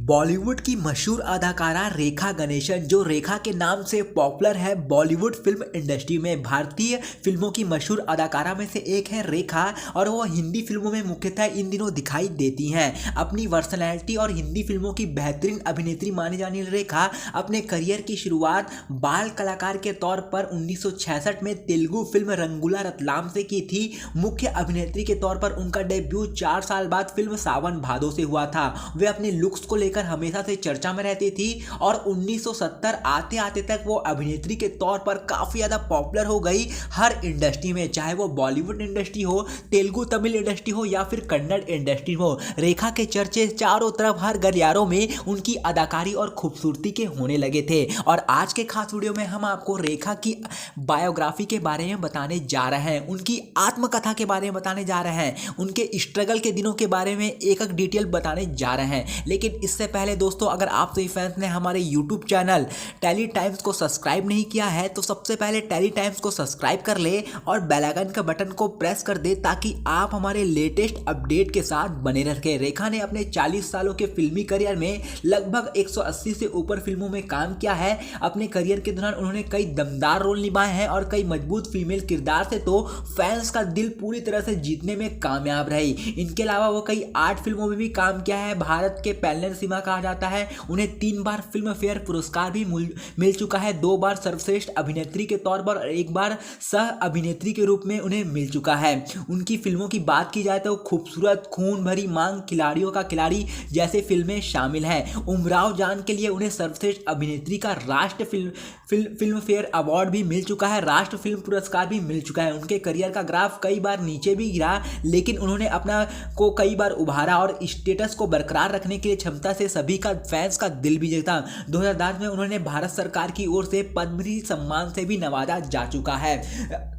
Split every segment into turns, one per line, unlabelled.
बॉलीवुड की मशहूर अदाकारा रेखा गणेशन जो रेखा के नाम से पॉपुलर है बॉलीवुड फिल्म इंडस्ट्री में। भारतीय फिल्मों की मशहूर अदाकारा में से एक है रेखा और वो हिंदी फिल्मों में मुख्यतः इन दिनों दिखाई देती हैं। अपनी पर्सनैलिटी और हिंदी फिल्मों की बेहतरीन अभिनेत्री मानी जाने वाली रेखा अपने करियर की शुरुआत बाल कलाकार के तौर पर 1966 में तेलुगु फिल्म रंगूला रतलाम से की थी। मुख्य अभिनेत्री के तौर पर उनका डेब्यू 4 साल बाद फिल्म सावन भादो से हुआ था। वे अपने लुक्स को लेकर हमेशा से चर्चा में रहती थी और 1970 आते आते तक वो अभिनेत्री के तौर पर काफी ज्यादा पॉपुलर हो गई हर इंडस्ट्री में, चाहे वो बॉलीवुड इंडस्ट्री हो, तेलुगु तमिल इंडस्ट्री हो या फिर कन्नड़ इंडस्ट्री हो। रेखा के चर्चे चारों तरफ हर गलियारों में उनकी अदाकारी और खूबसूरती के होने लगे थे। और आज के खास वीडियो में हम आपको रेखा की बायोग्राफी के बारे में बताने जा रहे हैं, उनकी आत्मकथा के बारे में बताने जा रहे हैं, उनके स्ट्रगल के दिनों के बारे में एक एक डिटेल बताने जा रहे हैं। लेकिन इससे पहले दोस्तों, अगर आप सभी फैंस ने हमारे यूट्यूब चैनल टेली टाइम्स को सब्सक्राइब नहीं किया है तो सबसे पहले टेली टाइम्स को सब्सक्राइब कर ले और बेल आइकन का बटन को प्रेस कर दे ताकि आप हमारे लेटेस्ट अपडेट के साथ बने रखें। रेखा ने अपने 40 सालों के फिल्मी करियर में लगभग 180 से ऊपर फिल्मों में काम किया है। अपने करियर के दौरान उन्होंने कई दमदार रोल निभाए हैं और कई मजबूत फीमेल किरदार से तो फैंस का दिल पूरी तरह से जीतने में कामयाब रही। इनके अलावा वो कई आर्ट फिल्मों में भी काम किया है। भारत के पेलन सीमा कहा जाता है। उन्हें 3 बार फिल्म फेयर पुरस्कार भी मिल चुका है, 2 बार सर्वश्रेष्ठ अभिनेत्री के तौर पर और 1 बार सह अभिनेत्री के रूप में उन्हें मिल चुका है। उनकी फिल्मों की बात की जाए तो खूबसूरत, खून भरी मांग, खिलाड़ियों का खिलाड़ी जैसे फिल्में शामिल हैं। उमराव जान के लिए उन्हें सर्वश्रेष्ठ अभिनेत्री का राष्ट्र फिल्म फेयर अवार्ड भी मिल चुका है, राष्ट्र फिल्म पुरस्कार भी मिल चुका है। उनके करियर का ग्राफ कई बार नीचे भी गिरा लेकिन उन्होंने अपना को कई बार उभारा और स्टेटस को बरकरार रखने के लिए क्षमता से सभी का फैंस का दिल भी जीता। 2010 में उन्होंने भारत सरकार की ओर से पद्मश्री सम्मान से भी नवाजा जा चुका है।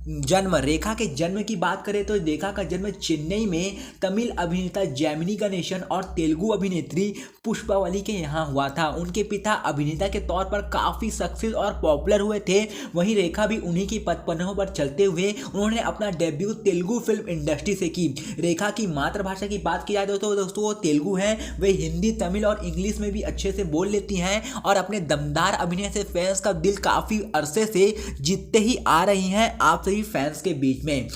जन्म, रेखा के जन्म की बात करें तो रेखा का जन्म चेन्नई में तमिल अभिनेता जैमिनी गणेशन और तेलुगु अभिनेत्री पुष्पावली के यहाँ हुआ था। उनके पिता अभिनेता के तौर पर काफ़ी सक्सेस और पॉपुलर हुए थे, वहीं रेखा भी उन्हीं की पदपन्नों पर चलते हुए उन्होंने अपना डेब्यू तेलुगु फिल्म इंडस्ट्री से की। रेखा की मातृभाषा की बात की जाए तो दोस्तों वो तेलुगु हैं। वे हिंदी, तमिल और इंग्लिश में भी अच्छे से बोल लेती हैं और अपने दमदार अभिनय से फैंस का दिल काफ़ी अरसे से जीतते ही आ रही हैं आप सभी फैंस के बीच में।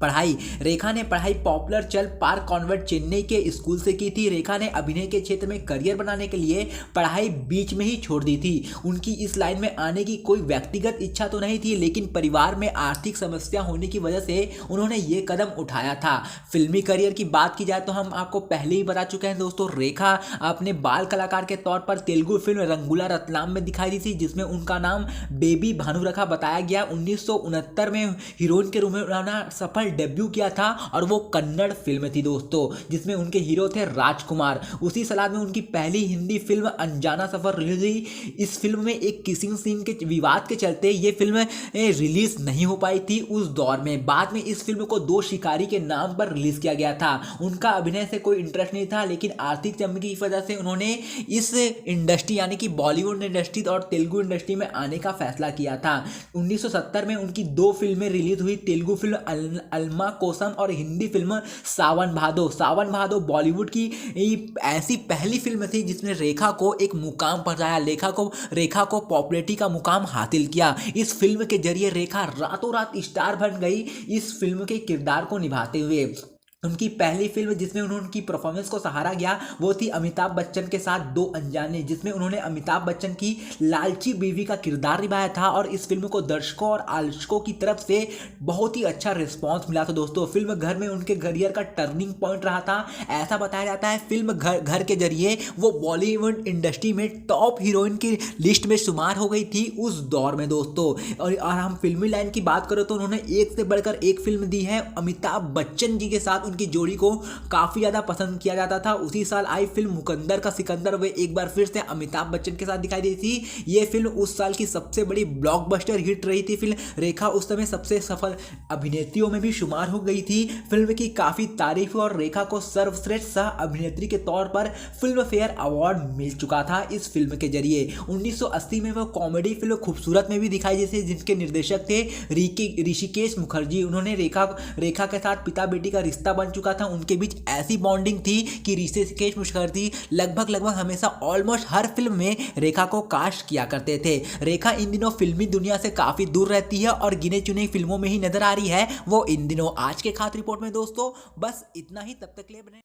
पढ़ाई, रेखा ने पढ़ाई पॉपुलर चल पार्क कॉन्वेंट चेन्नई के स्कूल से की थी। रेखा ने अभिनय के क्षेत्र में करियर बनाने के लिए पढ़ाई बीच में ही छोड़ दी थी। उनकी इस लाइन में आने की कोई व्यक्तिगत इच्छा तो नहीं थी लेकिन परिवार में आर्थिक समस्या होने की वजह से उन्होंने ये कदम उठाया था। फिल्मी करियर की बात की जाए तो हम आपको पहले ही बता चुके हैं दोस्तों, रेखा अपने बाल कलाकार के तौर पर तेलुगु फिल्म रंगूला रतलाम में दिखाई दी थी जिसमें उनका नाम बेबी भानुरखा बताया गया। 1969 में हीरोइन के रूप में उन्होंने सफल डेब्यू किया था और वो कन्नड़ फिल्म थी दोस्तों जिसमें उनके हीरो थे राजकुमार। उसी साल में उनकी पहली हिंदी फिल्म अनजाना सफर रिलीज हुई। इस फिल्म में एक किसिंग सीन के विवाद के चलते ये फिल्म रिलीज नहीं हो पाई थी उस दौर में। बाद में इस फिल्म को 2 शिकारी के नाम पर रिलीज किया गया था। उनका अभिनय से कोई इंटरेस्ट नहीं था लेकिन आर्थिक तंगी की वजह से उन्होंने इस इंडस्ट्री यानी कि बॉलीवुड इंडस्ट्री और तेलुगु इंडस्ट्री में आने का फैसला किया था। 1970 में उनकी 2 फिल्में रिलीज हुई, तेलुगु फिल्म अलमा कोसम और हिंदी फिल्म सावन भादो। सावन भादो बॉलीवुड की ऐसी पहली फिल्म थी जिसने रेखा को एक मुकाम पहुंचाया, रेखा को पॉपुलैरिटी का मुकाम हासिल किया। इस फिल्म के जरिए रेखा रातों रात स्टार बन गई इस फिल्म के किरदार को निभाते हुए। उनकी पहली फिल्म जिसमें उनकी परफॉर्मेंस को सहारा गया वो थी अमिताभ बच्चन के साथ 2 अनजाने, जिसमें उन्होंने अमिताभ बच्चन की लालची बीवी का किरदार निभाया था और इस फिल्म को दर्शकों और आलोचकों की तरफ से बहुत ही अच्छा रिस्पांस मिला था दोस्तों। फिल्म घर में उनके करियर का टर्निंग पॉइंट रहा था। ऐसा बताया जाता है फिल्म घर के जरिए वो बॉलीवुड इंडस्ट्री में टॉप हीरोइन की लिस्ट में शुमार हो गई थी उस दौर में दोस्तों। और हम फिल्मी लाइन की बात करें तो उन्होंने एक से बढ़कर एक फिल्म दी है। अमिताभ बच्चन जी के साथ की जोड़ी को काफी ज्यादा पसंद किया जाता था। उसी साल आई फिल्म मुकद्दर का सिकंदर वे एक बार फिर से अमिताभ बच्चन के साथ दिखाई दी थी। ये फिल्म उस साल की सबसे बड़ी ब्लॉकबस्टर हिट रही थी। फिल्म रेखा उस समय सबसे सफल अभिनेत्रियों में भी शुमार हो गई थी। फिल्म की काफी तारीफ और रेखा को सर्वश्रेष्ठ सह अभिनेत्री के तौर पर फिल्म फेयर अवार्ड मिल चुका था इस फिल्म के जरिए। 1980 में वो कॉमेडी फिल्म खूबसूरत में भी दिखाई दी थी जिनके निर्देशक थे ऋषिकेश मुखर्जी। उन्होंने रेखा के साथ पिता बेटी का रिश्ता बन चुका था, उनके बीच ऐसी बॉन्डिंग थी कि ऋषिकेश मुखर्जी लगभग हमेशा ऑलमोस्ट हर फिल्म में रेखा को कास्ट किया करते थे। रेखा इन दिनों फिल्मी दुनिया से काफी दूर रहती है और गिने चुने फिल्मों में ही नजर आ रही है वो इन दिनों। आज के खास रिपोर्ट में दोस्तों बस इतना ही, तब तक के लिए बने।